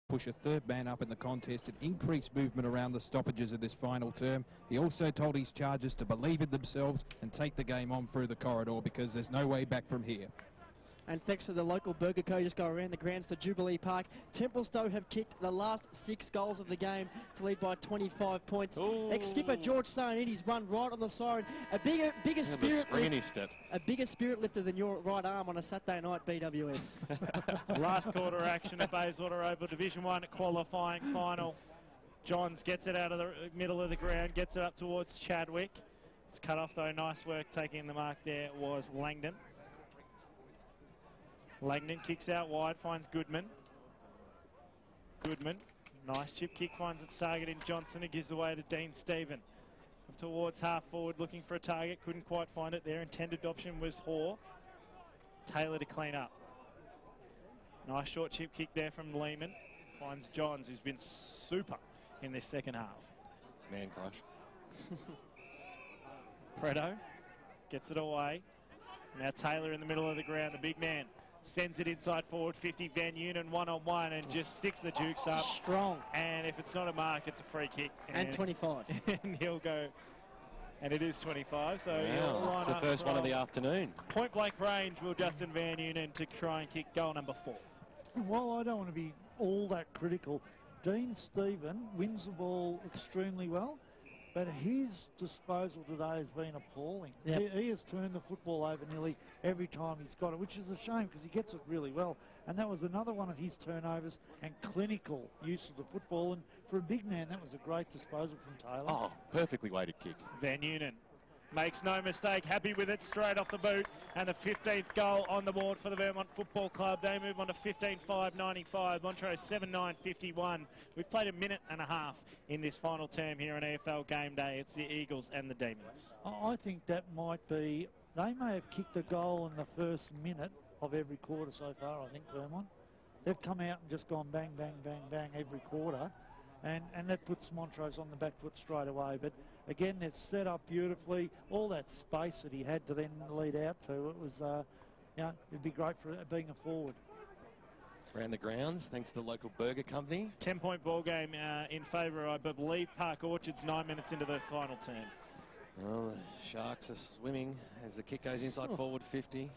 push a third man up in the contest and increase movement around the stoppages of this final term. He also told his chargers to believe in themselves and take the game on through the corridor, because there's no way back from here. And thanks to the local Burger Co. just go around the grounds to Jubilee Park. Templestowe have kicked the last 6 goals of the game to lead by 25 points. Ex-skipper George Sarnini's run right on the siren. A bigger spirit lift, a bigger spirit lifter than your right arm on a Saturday night BWS. Last quarter action at Bayswater Oval, Division 1 qualifying final. Johns gets it out of the middle of the ground, gets it up towards Chadwick. It's cut off though. Nice work taking the mark there was Langdon. Langdon kicks out wide, finds Goodman. Goodman, nice chip kick, finds its target in Johnson, who gives away to Dean Stephen. Up towards half forward, looking for a target, couldn't quite find it there. Intended option was Hoare. Taylor to clean up. Nice short chip kick there from Lehman. Finds Johns, who's been super in this second half. Man crush. Preto gets it away. Now Taylor in the middle of the ground, the big man. Sends it inside forward 50, Van Unen one-on-one and just sticks the Dukes up. Strong. And if it's not a mark, it's a free kick. And 25. And he'll go, and it is 25. So wow, he'll line the up first one of the afternoon. Point blank range will Justin Van Unen to try and kick goal number 4. Well, I don't want to be all that critical. Dean Stephen wins the ball extremely well, but his disposal today has been appalling. Yep. He has turned the football over nearly every time he's got it, which is a shame because he gets it really well. And that was another one of his turnovers and clinical use of the football. And for a big man, that was a great disposal from Taylor. Oh, perfectly weighted kick. Van Unen makes no mistake, happy with it, straight off the boot, and the 15th goal on the board for the Vermont Football Club. They move on to 15-5-95, Montrose 7-9-51. We've played a minute and a half in this final term here on AFL Game Day. It's the Eagles and the Demons. I think that might be, they may have kicked a goal in the first minute of every quarter so far, I think, Vermont. They've come out and just gone bang, bang, bang, bang every quarter. And that puts Montrose on the back foot straight away. But again, it's set up beautifully. All that space that he had to then lead out to, it was, it'd be great for being a forward. Around the grounds, thanks to the local burger company. 10-point ball game in favour, I believe, Park Orchards, 9 minutes into the final term. Well, the Sharks are swimming as the kick goes inside forward 50.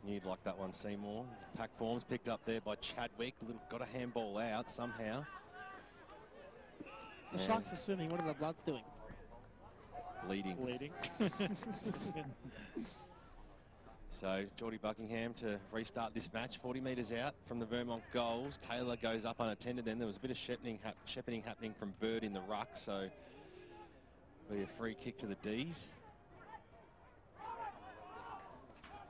You'd like that one, Seymour. Pack forms picked up there by Chadwick. Got a handball out somehow. The Sharks are swimming. What are the Bloods doing? Bleeding. So Geordie Buckingham to restart this match. 40 metres out from the Vermont goals. Taylor goes up unattended. Then there was a bit of shepherding happening from Bird in the ruck. So be a free kick to the D's.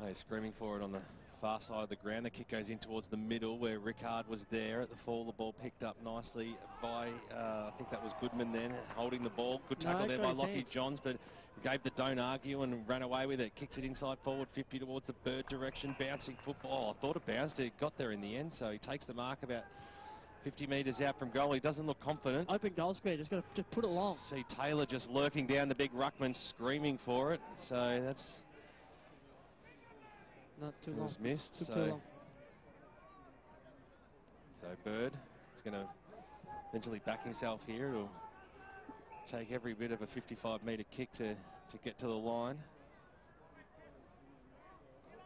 They're screaming for it on the far side of the ground. The kick goes in towards the middle where Rickard was there at the fall. The ball picked up nicely by, I think that was Goodman then, holding the ball. Good tackle there by Lockie Johns, but gave the don't argue and ran away with it. Kicks it inside forward 50 towards the Bird direction. Bouncing football. I thought it bounced. It got there in the end, so he takes the mark about 50 metres out from goal. He doesn't look confident. Open goal square, just got to just put it long. See Taylor just lurking down the big ruckman, screaming for it. So that's... Not too long. Was missed. Took too long. So Bird is going to eventually back himself here. It'll take every bit of a 55-metre kick to get to the line.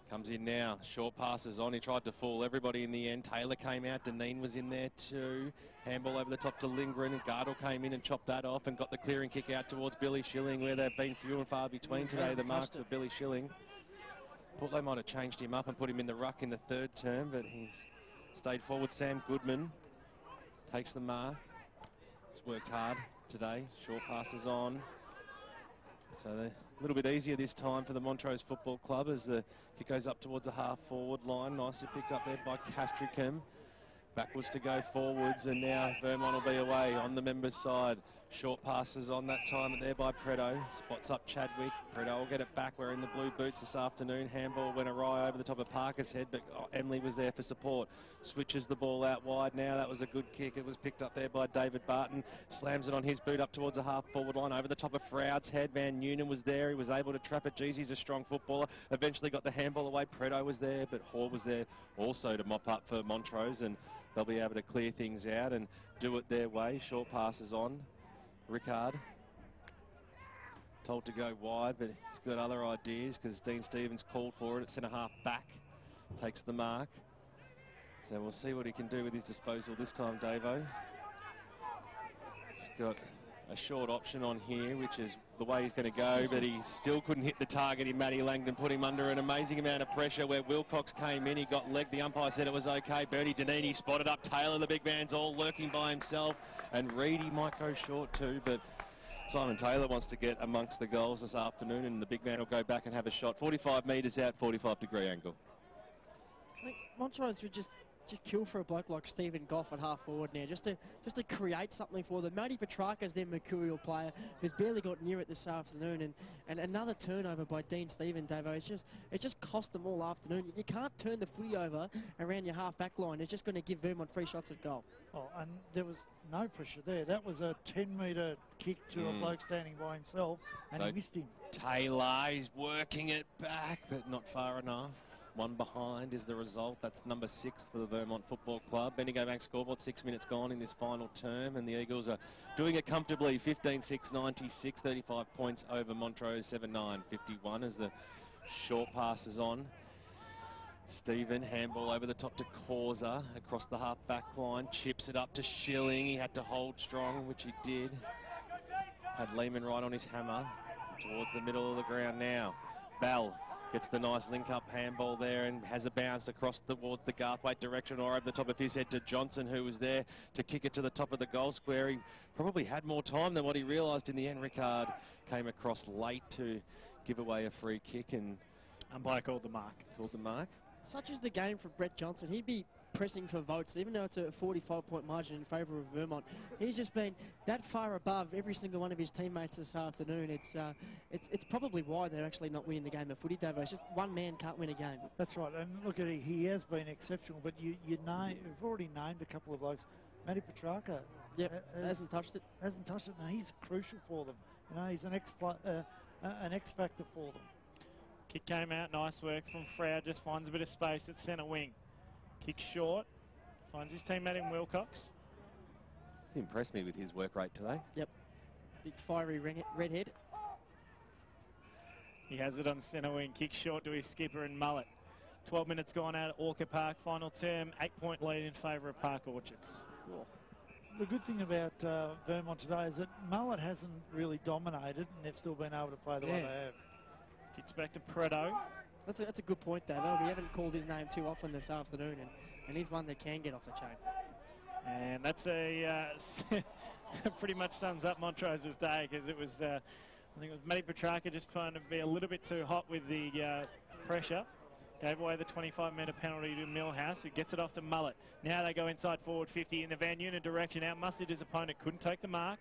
Comes in now. Short passes on. He tried to fool everybody in the end. Taylor came out. Deneen was in there too. Handball over the top to Lindgren. Gardle came in and chopped that off and got the clearing kick out towards Billy Schilling, where they've been few and far between today. The marks for Billy Schilling. Thought they might have changed him up and put him in the ruck in the third term, but he's stayed forward. Sam Goodman takes the mark. He's worked hard today. Short passes on. So a little bit easier this time for the Montrose Football Club as the kick goes up towards the half-forward line. Nicely picked up there by Castricum. Backwards to go forwards, and now Vermont will be away on the members' side. Short passes on that time there by Preto. Spots up Chadwick. Preto will get it back. We're in the blue boots this afternoon. Handball went awry over the top of Parker's head, but Emily was there for support. Switches the ball out wide now. That was a good kick. It was picked up there by David Barton. Slams it on his boot up towards the half-forward line. Over the top of Froud's head. Van Noonan was there. He was able to trap it. Geez, he's a strong footballer. Eventually got the handball away. Preto was there, but Hoare was there also to mop up for Montrose, and they'll be able to clear things out and do it their way. Short passes on. Rickard told to go wide, but he's got other ideas because Dean Stevens called for it at centre-half back. Takes the mark. So we'll see what he can do with his disposal this time, Davo. He's got a short option on here, which is the way he's going to go, but he still couldn't hit the target in Matty Langdon, put him under an amazing amount of pressure where Wilcox came in. He got legged. The umpire said it was okay. Bernie Danini spotted up Taylor. The big man's all lurking by himself, and Reedy might go short too, but Simon Taylor wants to get amongst the goals this afternoon, and the big man will go back and have a shot. 45 metres out, 45-degree angle. I think Montrose would just kill for a bloke like Stephen Goff at half forward now, just to create something for them. Matty Petrarca's their mercurial player who's barely got near it this afternoon, and another turnover by Dean Stephen, Davo. It just cost them all afternoon. You can't turn the footy over around your half back line. It's just going to give Vermont 3 shots at goal. Oh, and there was no pressure there. That was a 10-metre kick to a bloke standing by himself, and he missed him. Taylor is working it back, but not far enough. One behind is the result. That's number 6 for the Vermont Football Club. Bendigo Bank scoreboard, 6 minutes gone in this final term, and the Eagles are doing it comfortably. 15-6, 96, 35 points over Montrose, 7-9, 51 as the short pass is on. Stephen, handball over the top to Causa, across the half-back line, chips it up to Schilling. He had to hold strong, which he did. Had Lehman right on his hammer. Towards the middle of the ground now. Bell gets the nice link-up handball there and has a bounce across towards the Garthwaite direction or over the top of his head to Johnson, who was there to kick it to the top of the goal square. He probably had more time than what he realised in the end. Rickard came across late to give away a free kick, and umpire called the mark. Called the mark. Such is the game for Brett Johnson. He'd be pressing for votes, even though it's a 45-point margin in favour of Vermont. He's just been that far above every single one of his teammates this afternoon. It's probably why they're actually not winning the game of footy, Davo. It's just one man can't win a game. That's right, and look at it, he has been exceptional, but you've already named a couple of blokes. Matty Petrarca hasn't touched it. Hasn't touched it, and he's crucial for them. You know, he's an X factor for them. Kick came out, nice work from Froud, just finds a bit of space at centre wing. Kick short, finds his teammate in Wilcox. He's impressed me with his work rate today. Yep, big fiery redhead. He has it on centre wing, kick short to his skipper and Mullet. 12 minutes gone out at Orca Park, final term, 8-point lead in favour of Park Orchards. Cool. The good thing about Vermont today is that Mullet hasn't really dominated, and they've still been able to play the way they have. Kicks back to Preto. That's a good point, Davo. We haven't called his name too often this afternoon, and he's one that can get off the chain. And that's pretty much sums up Montrose's day, because it was, I think it was Matty Petrarca just trying to be a little bit too hot with the pressure. Gave away the 25-metre penalty to Millhouse, who gets it off to Mullet. Now they go inside forward 50 in the Van Unen direction. Outmuscled his opponent, couldn't take the mark.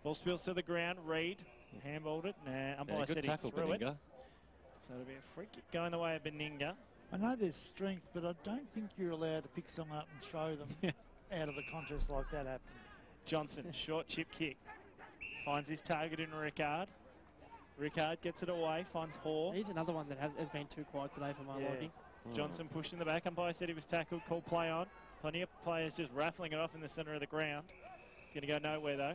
Ball spills to the ground. Reed handballed it. Umpire said he threw it. So it'll be a free kick going the way of Beninga. I know there's strength, but I don't think you're allowed to pick someone up and throw them out of the contest like that happened. Johnson, short chip kick. Finds his target in Rickard. Rickard gets it away, finds Hall. He's another one that has been too quiet today for my liking. Johnson pushed in the back. Umpire said he was tackled, called play on. Plenty of players just raffling it off in the centre of the ground. It's going to go nowhere though.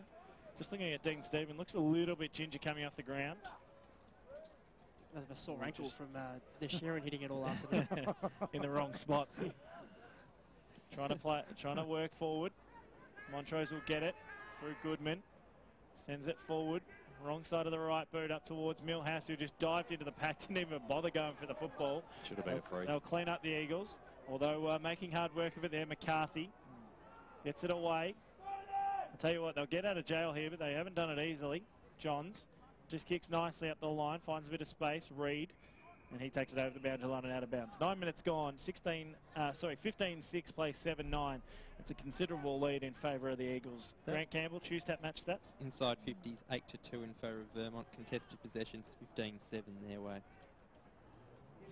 Just looking at Dean Stephen, looks a little bit ginger coming off the ground. A sore ankle from the Sharon hitting it all afternoon. In the wrong spot. Trying to work forward. Montrose will get it through Goodman. Sends it forward. Wrong side of the right boot up towards Millhouse, who just dived into the pack, didn't even bother going for the football. Should have been a free. They'll clean up the Eagles, although making hard work of it there. McCarthy gets it away. I'll tell you what, they'll get out of jail here, but they haven't done it easily. Johns just kicks nicely up the line, finds a bit of space. Reed, and he takes it over the boundary line and out of bounds. 9 minutes gone. 15-6 plays 7-9. It's a considerable lead in favour of the Eagles. Grant Campbell, Tuesday match stats. Inside 50s, 8-2 in favour of Vermont. Contested possessions, 15-7 their way.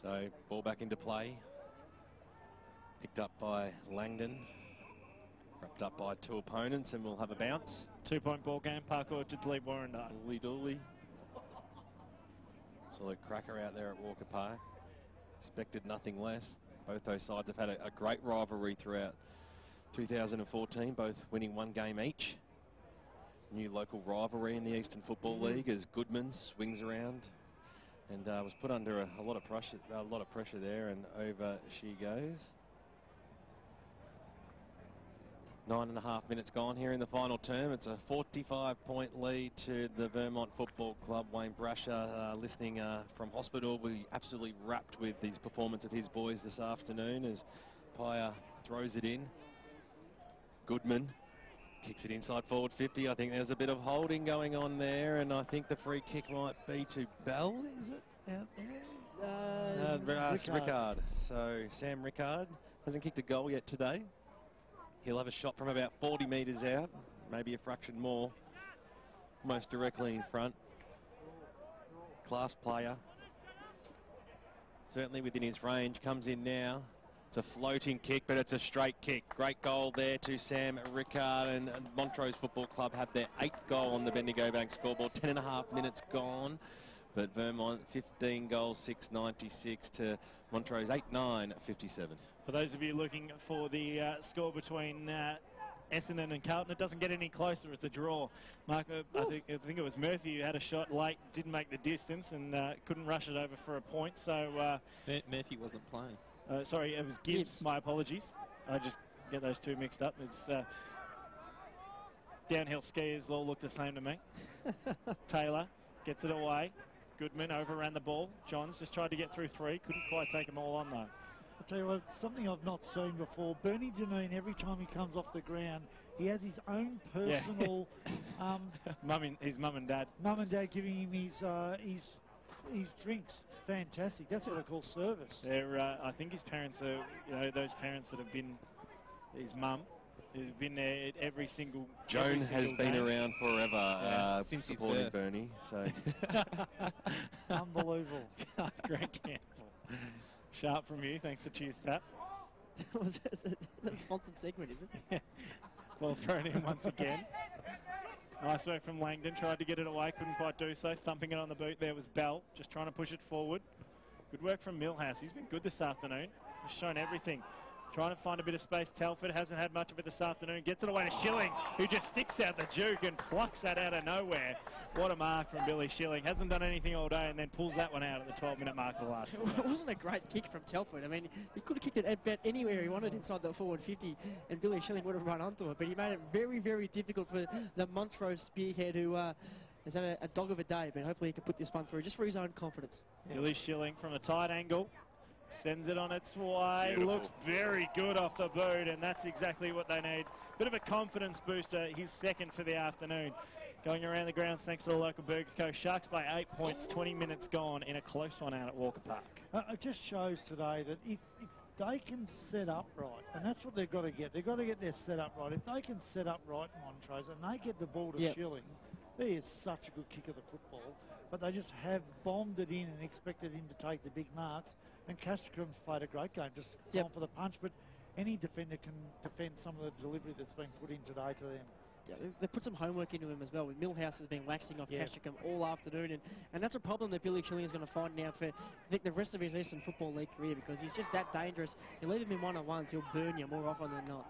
So ball back into play. Picked up by Langdon. Wrapped up by 2 opponents, and we'll have a bounce. 2-point ball game. Park Orchards lead Warrandyte. Dooley dooley. Absolute cracker out there at Walker Park. Expected nothing less. Both those sides have had a great rivalry throughout 2014, both winning 1 game each. New local rivalry in the Eastern Football League as Goodman swings around and was put under a lot of pressure there, and over she goes. 9.5 minutes gone here in the final term. It's a 45-point lead to the Vermont Football Club. Wayne Brasher, listening from hospital, will be absolutely wrapped with the performance of his boys this afternoon as Pyer throws it in. Goodman kicks it inside forward 50. I think there's a bit of holding going on there, and I think the free kick might be to Bell, is it, out there? Rickard. So Sam Rickard hasn't kicked a goal yet today. He'll have a shot from about 40 metres out, maybe a fraction more, most directly in front. Class player, certainly within his range, comes in now. It's a floating kick, but it's a straight kick. Great goal there to Sam Rickard, and Montrose Football Club have their 8th goal on the Bendigo Bank scoreboard. 10.5 minutes gone, but Vermont 15 goals, 6.96 to Montrose 8-9 57. For those of you looking for the score between Essendon and Carlton, it doesn't get any closer. It's a draw. Mark, I think it was Murphy who had a shot late, didn't make the distance, and couldn't rush it over for a point. So Murphy wasn't playing. Sorry, it was Gibbs. My apologies. I just get those two mixed up. It's downhill skiers all look the same to me. Taylor gets it away. Goodman overran the ball. Johns just tried to get through 3. Couldn't quite take them all on though. I'll tell you what, something I've not seen before. Bernie Deneen, every time he comes off the ground, he has his own personal his mum and dad. Mum and dad giving him his drinks. Fantastic. That's what I call service. They're, I think his parents are, those parents that have been his mum, who's been there at every single. Joan has been game. around forever since his supporting birth. Bernie. So Unbelievable. Greg Campbell. Sharp from you, thanks to Cheers Tap. That's a sponsored segment, is it? Ball thrown in once again. Nice work from Langdon, tried to get it away, couldn't quite do so. Thumping it on the boot there was Bell, just trying to push it forward. Good work from Millhouse, he's been good this afternoon. He's shown everything. Trying to find a bit of space. Telford hasn't had much of it this afternoon. Gets it away to Schilling, who just sticks out the juke and plucks that out of nowhere. What a mark from Billy Schilling. Hasn't done anything all day and then pulls that one out at the 12-minute mark of the last quarter. It wasn't a great kick from Telford. I mean, he could have kicked it about anywhere he wanted inside the forward 50, and Billy Schilling would have run onto it. But he made it very, very difficult for the Montrose spearhead, who has had a dog of a day. But hopefully he can put this one through just for his own confidence. Billy Schilling from a tight angle. Sends it on its way. Beautiful. Looks very good off the boot, and that's exactly what they need. Bit of a confidence booster. His second for the afternoon. Going around the grounds thanks to the local Burger Co. Sharks by 8 points, 20 minutes gone in a close one out at Walker Park. It just shows today that if they can set up right, and that's what they've got to get. They've got to get their set up right. If they can set up right, Montrose, and they get the ball to Schilling, there is such a good kick of the football. But they just have bombed it in and expected him to take the big marks. And Castricum's played a great game, just gone for the punch. But any defender can defend some of the delivery that's been put in today to them. Yeah, they put some homework into him as well. With Millhouse has been laxing off Castricum all afternoon, and that's a problem that Billy Schilling is going to find now for, I think, the rest of his Eastern Football League career, because he's just that dangerous. You leave him in one-on-ones, he'll burn you more often than not.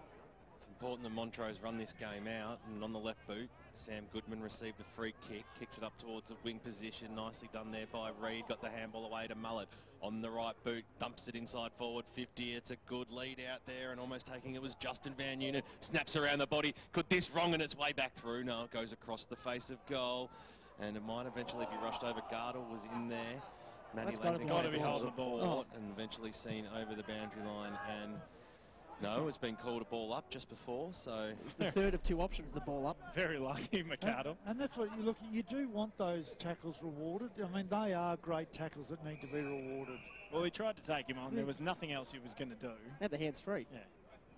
It's important that Montrose run this game out, and on the left boot, Sam Goodman received a free kick, kicks it up towards the wing position. Nicely done there by Reid. Got the handball away to Mullet. On the right boot, dumps it inside forward 50. It's a good lead out there, and almost taking it was Justin Van Unit. Snaps around the body. Could this wrong in its way back through? No, it goes across the face of goal, and it might eventually be rushed over. Gardle was in there. Manny Langdon got to be holding the ball. And eventually seen over the boundary line, and no, it's been called a ball up just before, so the third of 2 options, the ball up. Very lucky, McArdle. And that's what you look. You do want those tackles rewarded. I mean, they are great tackles that need to be rewarded. Well, he tried to take him on. There was nothing else he was going to do. Had the hands free. Yeah.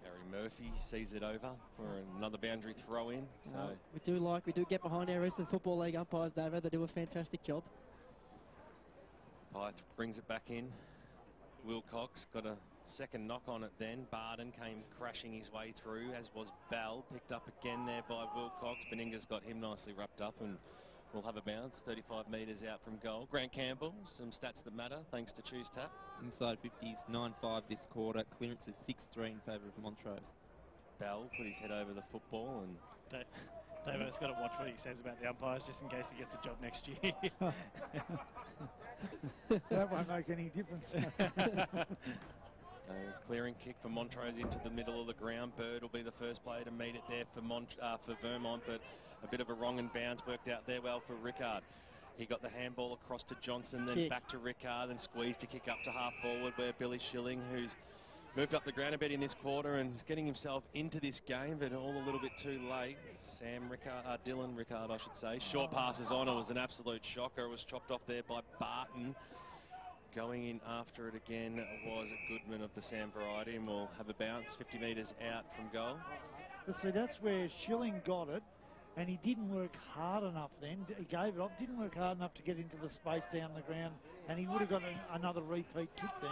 Harry Murphy sees it over for another boundary throw in. So we do get behind our Eastern Football League umpires, David. They do a fantastic job. Pyth brings it back in. Wilcox got a second knock on it then. Barden came crashing his way through, as was Bell. Picked up again there by Wilcox. Beninga's got him nicely wrapped up, and we'll have a bounce 35 metres out from goal. Grant Campbell, some stats that matter thanks to Choose Tap. Inside 50s, 9-5 this quarter. Clearances 6-3 in favour of Montrose. Bell put his head over the football and... Davo's got to watch what he says about the umpires just in case he gets a job next year. That won't make any difference. Clearing kick for Montrose into the middle of the ground. Bird will be the first player to meet it there for Vermont, but a bit of a wrong and bounce worked out there well for Rickard. He got the handball across to Johnson, then back to Rickard, then squeezed to kick up to half forward where Billy Schilling, who's moved up the ground a bit in this quarter and is getting himself into this game, but all a little bit too late. Dylan Rickard, I should say. Short passes on. It was an absolute shocker. It was chopped off there by Barton. Going in after it again was Goodman of the Sam variety, and will have a bounce 50 metres out from goal. But see, that's where Schilling got it, and he didn't work hard enough then. He gave it off, didn't work hard enough to get into the space down the ground, and he would have got another repeat kick then.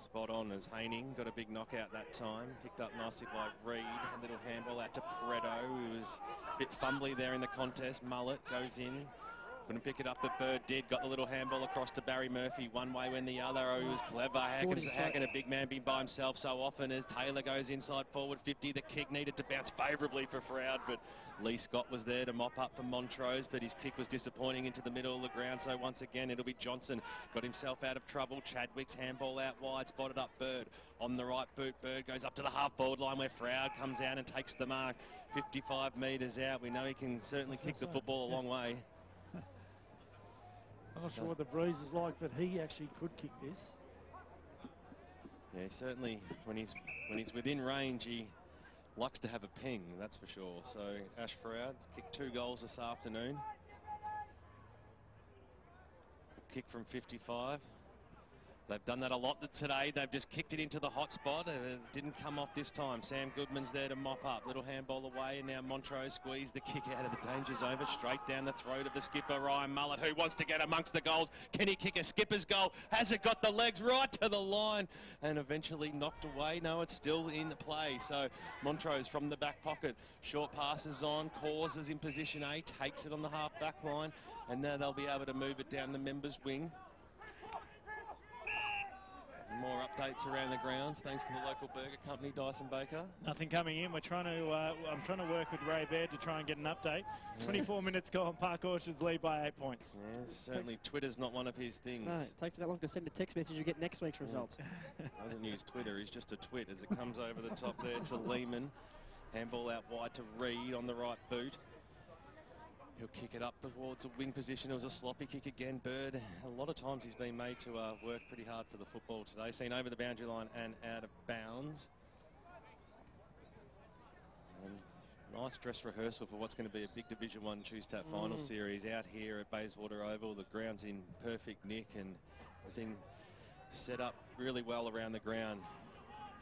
Spot on as Haining got a big knockout that time. Picked up nicely by Reed. A little handball out to Pareto, who was a bit fumbly there in the contest. Mullet goes in. Couldn't pick it up, but Bird did. Got the little handball across to Barry Murphy. One way when the other. Oh, he was clever. How can a big man be by himself so often as Taylor goes inside forward 50. The kick needed to bounce favourably for Froud, but Lee Scott was there to mop up for Montrose, but his kick was disappointing into the middle of the ground. So once again, it'll be Johnson. Got himself out of trouble. Chadwick's handball out wide. Spotted up Bird. On the right boot, Bird goes up to the half-forward line where Froud comes out and takes the mark. 55 metres out. We know he can certainly kick the football a long way. I'm not sure what the breeze is like, but he actually could kick this. Yeah, certainly when he's within range, he likes to have a ping, that's for sure. So Ash Froud kicked 2 goals this afternoon. Kick from 55. They've done that a lot today. They've just kicked it into the hot spot, and it didn't come off this time. Sam Goodman's there to mop up. Little handball away, and now Montrose squeezed the kick out of the danger zone, straight down the throat of the skipper, Ryan Mullet, who wants to get amongst the goals. Can he kick a skipper's goal? Has it got the legs right to the line? And eventually knocked away. No, it's still in play. So Montrose from the back pocket. Short passes on. Causes in position A. Takes it on the half-back line. And now they'll be able to move it down the members' wing. More updates around the grounds, thanks to the local burger company, Dyson Baker. Nothing coming in. I'm trying to work with Ray Baird to try and get an update. 24 minutes gone. Park Orchards lead by 8 points. Yeah, certainly Twitter's not one of his things. No, it takes that long to send a text message. You get next week's results. Doesn't use Twitter. He's just a twit as it comes over the top there to Lehman. Handball out wide to Reed on the right boot. He'll kick it up towards a wing position. It was a sloppy kick again. Bird, a lot of times he's been made to work pretty hard for the football today. Seen over the boundary line and out of bounds. And nice dress rehearsal for what's going to be a big Division 1 Choose-Tap final series out here at Bayswater Oval. The ground's in perfect nick and everything set up really well around the ground.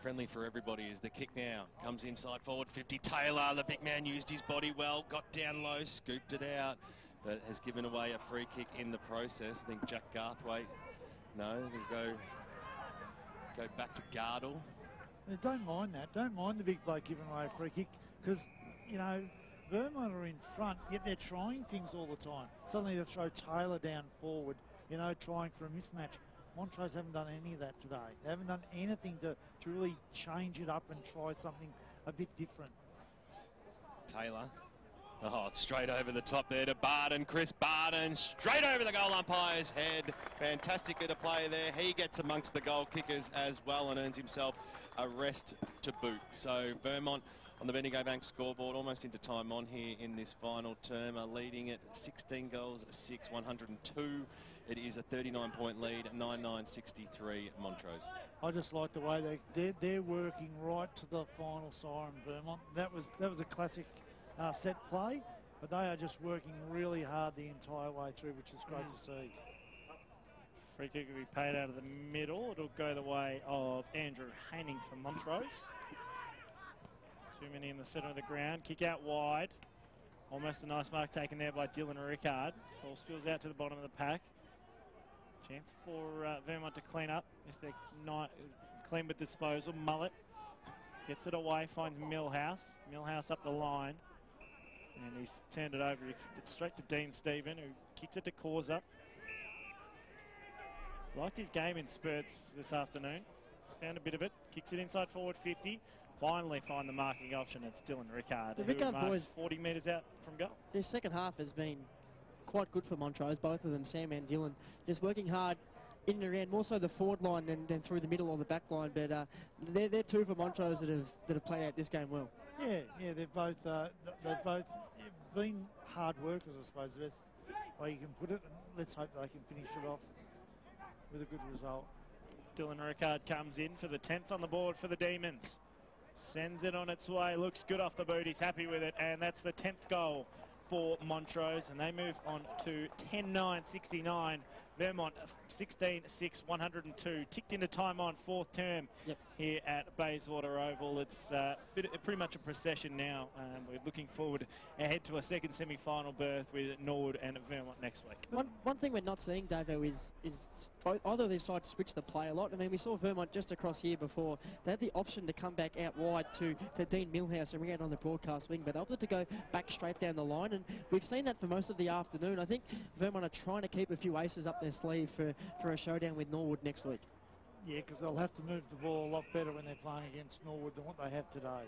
Friendly for everybody is the kick now. Comes inside forward 50. Taylor, the big man, used his body well, got down low, scooped it out, but has given away a free kick in the process. I think Jack Garthwaite, no, we'll go back to Gardle. Don't mind that. Don't mind the big bloke giving away a free kick because, you know, Vermont are in front, yet they're trying things all the time. Suddenly they throw Taylor down forward, you know, trying for a mismatch. Montrose haven't done any of that today. They haven't done anything to really change it up and try something a bit different. Taylor. Oh, straight over the top there to Barton. Chris Barton, straight over the goal umpire's head. Fantastic bit of play there. He gets amongst the goal kickers as well and earns himself a rest to boot. So Vermont on the Bendigo Bank scoreboard, almost into time on here in this final term, are leading at 16 goals, 6, 102. It is a 39-point lead, 9-9-63 Montrose. I just like the way they're working right to the final siren, Vermont. That was a classic set play, but they are just working really hard the entire way through, which is great to see. Free kick will be paid out of the middle. It'll go the way of Andrew Haining for Montrose. Too many in the centre of the ground. Kick out wide. Almost a nice mark taken there by Dylan Rickard. Ball spills out to the bottom of the pack. Chance for Vermont to clean up if they're not clean with disposal. Mullet gets it away, finds Millhouse. Millhouse up the line. And he's turned it over. It's straight to Dean Stephen, who kicks it to Causa. Liked his game in spurts this afternoon. He's found a bit of it. Kicks it inside forward 50. finally find the marking option. It's Dylan Rickard, The who Rickard marks boys, 40 metres out from goal. their second half has been quite good for Montrose, both of them, Sam and Dylan, just working hard in and around, more so the forward line than through the middle or the back line. But they're two for Montrose that have played out this game well. Yeah, they've both been hard workers, I suppose, the best way you can put it. And let's hope they can finish it off with a good result. Dylan Rickard comes in for the 10th on the board for the Demons. Sends it on its way, looks good off the boot, he's happy with it, and that's the 10th goal for Montrose, and they move on to 10-9-69. Vermont 16-6, 102. Ticked into time on fourth term here at Bayswater Oval. It's pretty much a procession now. We're looking forward ahead to a second semi-final berth with Norwood and Vermont next week. One thing we're not seeing, Davo, is either of these sides switch the play a lot. I mean, we saw Vermont just across here before. They had the option to come back out wide to Dean Millhouse and bring out on the broadcast wing, but they opted to go back straight down the line, and we've seen that for most of the afternoon. I think Vermont are trying to keep a few aces up their sleeve for a showdown with Norwood next week. Yeah, because they'll have to move the ball a lot better when they're playing against Norwood than what they have today.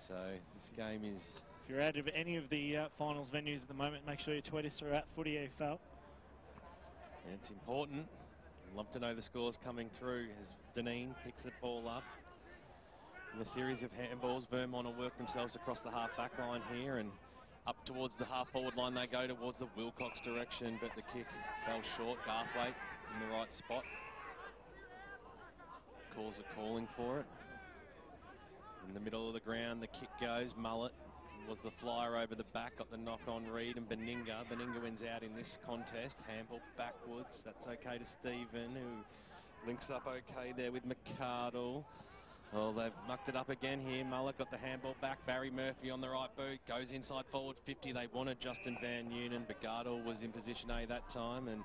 So this game is... If you're out of any of the finals venues at the moment, make sure you tweet us through at FootyAFL. It's important. I'd love to know the scores coming through as Deneen picks the ball up. In a series of handballs, Vermont will work themselves across the half-back line here, and up towards the half-forward line they go towards the Wilcox direction, but the kick fell short. Garthwaite in the right spot. Calls are calling for it. In the middle of the ground, the kick goes. Mullet was the flyer over the back, got the knock on Reed and Beninga. Beninga wins out in this contest. Handball backwards. That's okay to Stephen, who links up okay there with McCardle. Well, they've mucked it up again here. Mullet got the handball back. Barry Murphy on the right boot. Goes inside forward 50. They wanted Justin Van Noonen, but Gardle was in position A that time and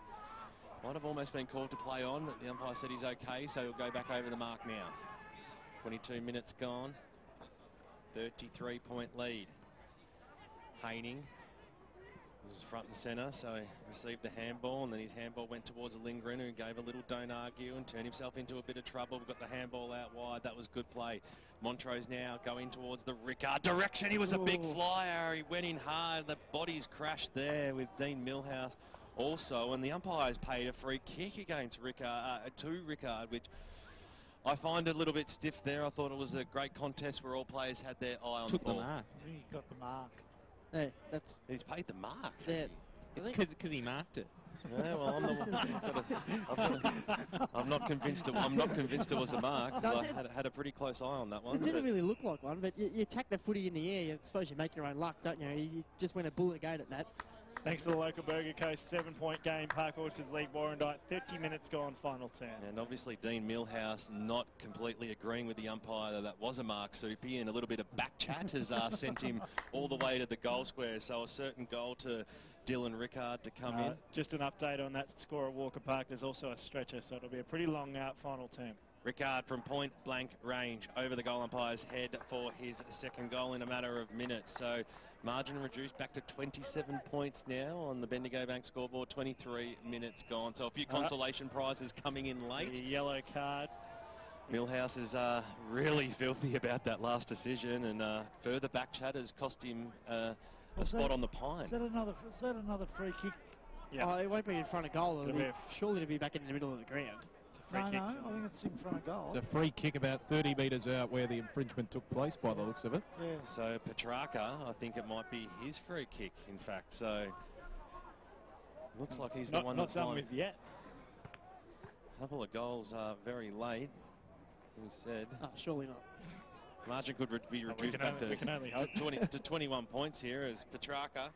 might have almost been called to play on, but the umpire said he's okay, so he'll go back over the mark now. 22 minutes gone. 33-point lead. Haining was front and centre, so he received the handball, and then his handball went towards Lindgren, who gave a little don't argue and turned himself into a bit of trouble. We've got the handball out wide. That was good play. Montrose now going towards the Rickard direction. He was a big flyer. He went in hard. The bodies crashed there with Dean Millhouse also, and the umpires paid a free kick against Rickard, which I find a little bit stiff there. I thought it was a great contest where all players had their eye on the ball. I think he got the mark. Yeah, that's... He's paid the mark. Yeah. It's because he marked it. Yeah, well, I'm not convinced. I'm not convinced it was a mark. No, I had a pretty close eye on that one. It didn't really look like one, but you tack the footy in the air. I suppose you make your own luck, don't you? You just went a bullet again at that. Thanks to the local Burger Coast 7-point game. Park Orchards lead Warrandyte. 30 minutes gone, final turn. And obviously Dean Millhouse not completely agreeing with the umpire that was a mark, Soupy, and a little bit of back chat has sent him all the way to the goal square. So a certain goal to Dylan Rickard to come in. Just an update on that score at Walker Park. There's also a stretcher, so it'll be a pretty long final term. Rickard from point blank range over the goal umpire's head for his second goal in a matter of minutes. So margin reduced back to 27 points now on the Bendigo Bank scoreboard. 23 minutes gone. So a few consolation prizes coming in late. The yellow card. Millhouse is really filthy about that last decision, and further back chat has cost him a spot on the pine. Is that another free kick? Yeah. Oh, it won't be in front of goal. It'll be surely to be back in the middle of the ground. No, I think it's in front of goal. It's a free kick about 30 metres out where the infringement took place by the looks of it. Yeah. So Petrarca, I think it might be his free kick, in fact. So looks like he's the one that's not done with yet. A couple of goals very late, we said. Oh, surely not. Margin could be reduced back to 21 points here as Petrarca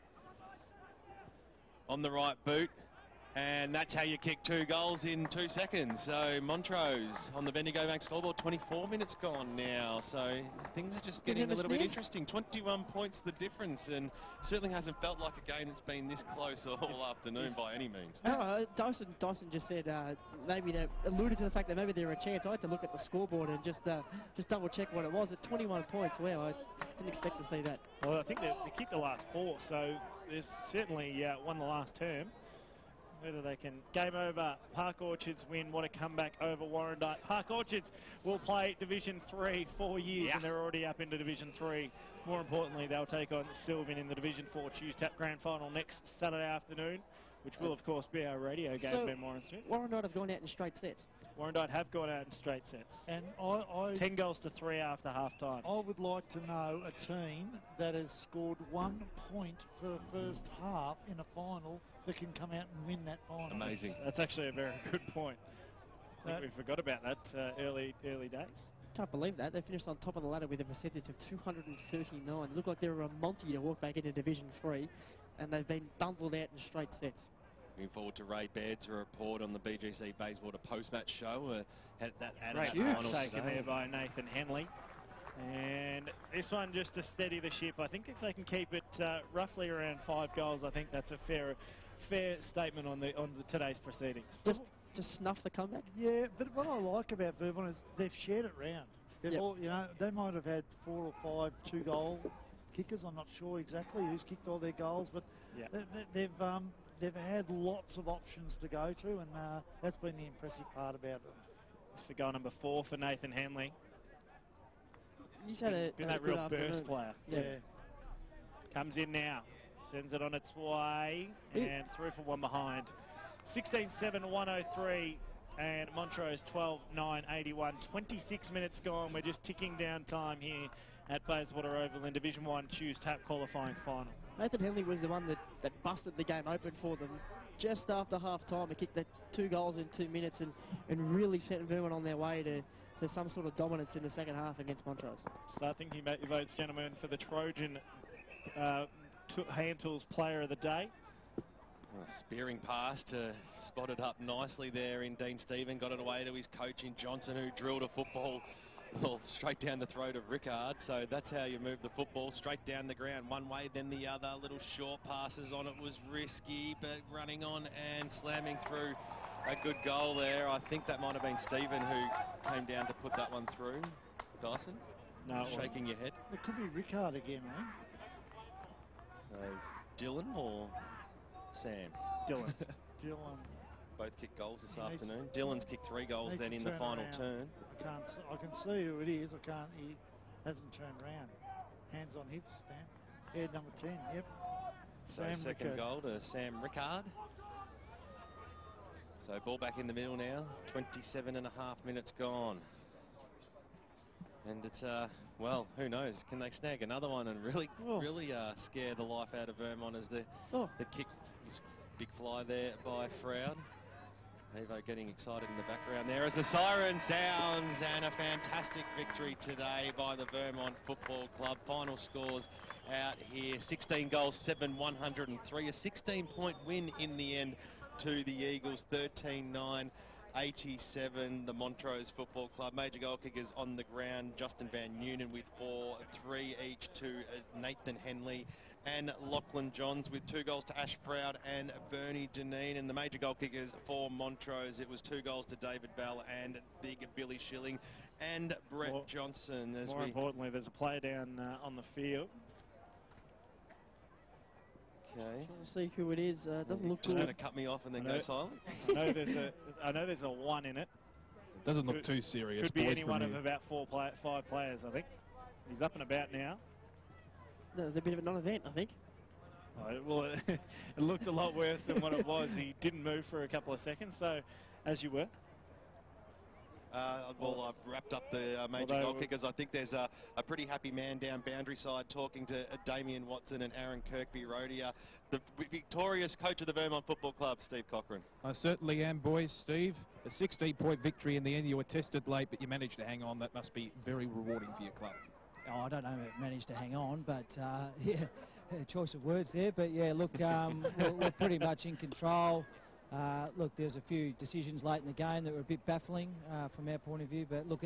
on the right boot. And that's how you kick 2 goals in 2 seconds. So Montrose on the Bendigo Bank scoreboard, 24 minutes gone now. So things are just getting a little bit interesting. 21 points the difference, and certainly hasn't felt like a game that's been this close all afternoon by any means. No, Dyson just said maybe they alluded to the fact that maybe there were a chance. I had to look at the scoreboard and just double check what it was. At 21 points, wow, I didn't expect to see that. Well, I think they kicked the last 4, so there's certainly won the last term. whether they can. Game over. Park Orchards win. What a comeback over Warrandyte. Park Orchards will play Division 3 4 years, and they're already up into Division 3. More importantly, they'll take on Sylvan in the Division 4 Choose Tap Grand Final next Saturday afternoon, which will, of course, be our radio game, So Ben Warren-Smith. Warrandyte have gone out in straight sets. Warrandyte have gone out in straight sets. And 10 goals to 3 after half-time. I would like to know a team that has scored 1 point for a first half in a final that can come out and win that final. Amazing. That's actually a very good point. I think we forgot about that early days. Can't believe that. They finished on top of the ladder with a percentage of 239. Looked like they were a Monty to walk back into Division 3, and they've been bundled out in straight sets. Looking forward to Ray Baird's report on the BGC Bayswater post-match show. Had that Great final taken today. there by Nathan Henley. And this one just to steady the ship. I think if they can keep it roughly around 5 goals, I think that's a fair statement on today's proceedings. Just snuff the comeback? Yeah, but what I like about Vermont is they've shared it round. They've all, they might have had 4 or 5 2-goal kickers. I'm not sure exactly who's kicked all their goals, but they've had lots of options to go to, and that's been the impressive part about it. This for goal number 4 for Nathan Henley. He's had been a that good real afternoon. burst player. Yeah. Comes in now, sends it on its way, and through for one behind. 16-7, 103, and Montrose 12-9, 26 minutes gone. We're just ticking down time here at Bayswater Oval in Division 1 Choose Tap qualifying final. Nathan Henley was the one that busted the game open for them just after half-time. He kicked the 2 goals in 2 minutes and really sent Vermont on their way to some sort of dominance in the second half against Montrose. Start thinking about your votes, gentlemen, for the Trojan Hand Tools Player of the Day. A spearing pass to spot it up nicely there in Dean Stephen. Got it away to his coach in Johnson, who drilled a football straight down the throat of Rickard. So that's how you move the football, straight down the ground, one way then the other. Little short passes on it was risky, but running on and slamming through. A good goal there. I think that might have been Stephen who came down to put that one through. Dyson? No, shaking your head. It could be Rickard again, right? So Dylan or Sam? Dylan. Dylan. Both kicked goals this He needs- afternoon. Dylan's kicked 3 goals needs then to in the turn final around. turn. I can see who it is. He hasn't turned around. Hands on hips, Stan. Head number 10, yep. So Sam second Rickard. goal to Sam Rickard. So ball back in the middle now. 27.5 minutes gone. And it's, well, who knows? Can they snag another one and really scare the life out of Vermont as the kick, this big fly there by Froud. Evo getting excited in the background there as the siren sounds, and a fantastic victory today by the Vermont Football Club. Final scores out here, 16 goals, 7, 103. A 16-point win in the end to the Eagles, 13-9. 87, the Montrose Football Club. Major goal kickers on the ground, Justin Van Noonan with 4, 3 each to Nathan Henley and Lachlan Johns with 2 goals to Ash Froud and Bernie Deneen. And the major goal kickers for Montrose, it was 2 goals to David Bell and big Billy Schilling and Brett Johnson. More importantly, there's a player down on the field. Okay. Trying to see who it is. Doesn't look Just good. going to cut me off and then go silent. I know there's a 1 in it. Doesn't look too serious. Could be boys, any from one of here. about 5 players, I think. He's up and about now. No, there's a bit of a non-event, I think. Well, it looked a lot worse than what it was. He didn't move for a couple of seconds, so as you were. Well, I've wrapped up the major goal kickers. I think there's a pretty happy man down boundary side talking to Damien Watson and Aaron Kirkby-Rodia. The victorious coach of the Vermont Football Club, Steve Cochran. I certainly am, boys. Steve, a 16-point victory in the end. You were tested late, but you managed to hang on. That must be very rewarding for your club. Oh, I don't know if it managed to hang on, but yeah, choice of words there. But yeah, look, we're pretty much in control. Look, there's a few decisions late in the game that were a bit baffling from our point of view, but look,